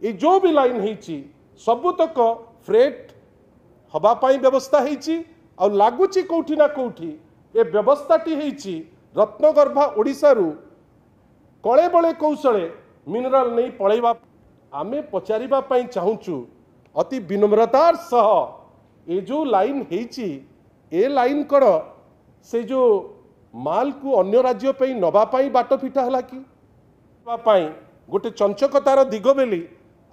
ये जो भी लाइन होती सबुतक फ्रेट हवापाई व्यवस्था होती आ लगुच कौटी ना कौटी ये व्यवस्थाटी होती रत्नगर्भा ओडिशारू कले बले कौशले मिनराल नहीं पलैवा आमे पचारिबा पई चाहूचु अति विनम्रतार सह ये जो लाइन होती ए लाइन कण से जो माल को अन्य राज्य पे नवापाई बाट फिटा है कि गोटे चंचकतार दिग बेली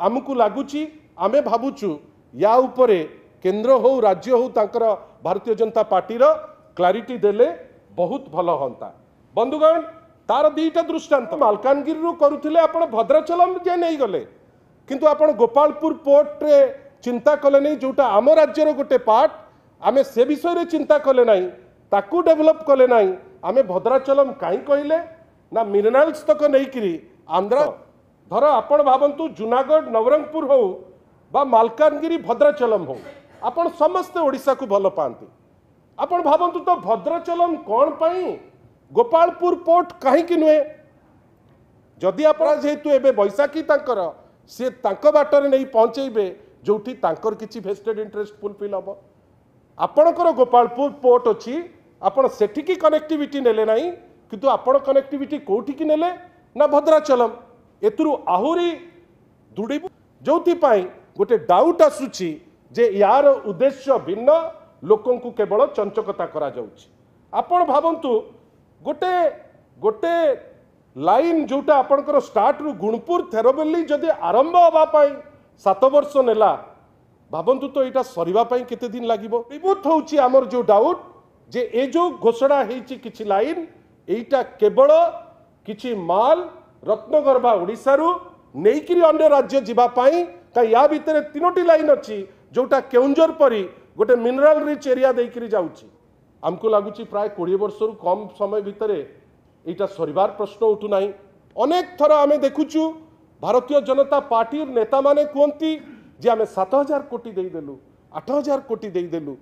आमको लगुच आमे भावुचु या उपरे केंद्र हो राज्य हो तांकर भारतीय जनता पार्टी रो क्लारिटी देले बहुत भल होता। बंधुगण तार दीटा दृष्टांत मालकानगिरी करुले आपण भद्राचलम जे नहीं गले किंतु आपण गोपालपुर पोर्ट रे चिंता कले नहीं जोटा आम राज्यर गोटे पार्ट आमे से विषय रे चिंता कले नहीं ताकू डेभलप कले नहीं आमे भद्राचलम कहीं कहले ना मिनरल्स तक नहीं करी आंध्र धर आपण भावंतु जूनागढ़ नवरंगपुर हो बा मालकानगिरी भद्राचलम हो आपण समस्ते ओडिशा को भल पाती आपण भावंतु तो भद्राचलम कौन पाई गोपालपुर पोर्ट कहीं नुहे जदि आप जेहेतु एबे बैशाखी तांकर से तांक बाटर नहीं पहुंचेबे जोठी तांकर किछि वेस्टेड इंटरेस्ट फुलफिल हम आपणकर गोपालपुर पोर्ट अच्छी आपण सेठिकी कनेक्टिविटी नेले नहीं किंतु आपण कनेक्टिविटी कोठी की नेले ना भद्राचलम एतुरु आहुरी दुड़ी जोथि पाई गोटे डाउट आसुची जे यार उद्देश्य भिन्न लोकों को केवल चंचकता करा जाउची आपण भावंतु गोटे गोटे लाइन जोटा आपणकर स्टार्ट रु गुणपुर थेरबेली जदि आरंभ हवा पाई 7 वर्ष नेला भावंतु तो यहाँ सरीबा पाई केते दिन लागिबो रिबूट होउची हमर जो डाउट जे ए जो घोषणा हेची किछि लाइन एटा केवल किछि माल रत्नगर्भा ओडिशारू नेइकिरी अन्य राज्य जीवा पाई का या भितर 3टी लाइन अच्छी जोटा केउंझर परी गोटे मिनरल रिच एरिया देइकिरी जाउची आमको लगुच प्राय 20 वर्ष कम समय भितर यहाँ सरीबार प्रश्न उठू ना अनेक थर आम देखुचु भारतीय जनता पार्टी नेता माने कहती जे आम 7,000 कोटी देदेलु 8,000 कोटी देदेलु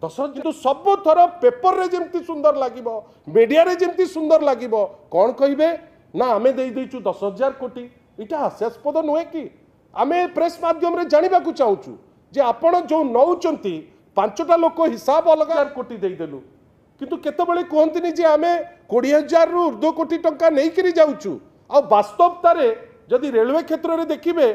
10,000 किंतु सब थर पेपर रे जेमती सुंदर लागिबो मीडिया रे जेमती सुंदर लागिबो कौन कहिबे ना आमे देई देइचु 10,000 कोटी इटा हास्यास्पद नुहे कि आमे प्रेस माध्यम रे जानिबा को चाहूचु जे आपण जो नौचंती 5टा लोक हिसाब अलग कोटी देदेलु किंतु केतबेले कहंतिनी जे आमे 20,000 रु ऊर्ध्व कोटी टंका नहीं करी जाउचु आ वास्तवतारे जदि रेलवे क्षेत्र रे देखिबे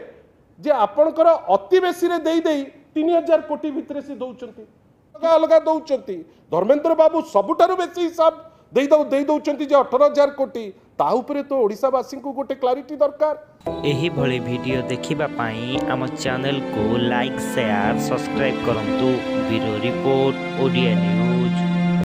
जे आपणकर अति बेसी रे देई देई 3,000 कोटी भितरे से दउचंती अलग अलग दउचंती धर्मेंद्र बाबू सबुठारु बेसी हिसाब देई दउचंती जे 18,000 कोटी ता उपरे तो ओडिशावासी को गोटे क्लारिटी दरकार। एही भली वीडियो देखिबा पाई आम चैनल को लाइक शेयर सब्सक्राइब करंतु ब्यूरो रिपोर्ट ओडिया न्यूज।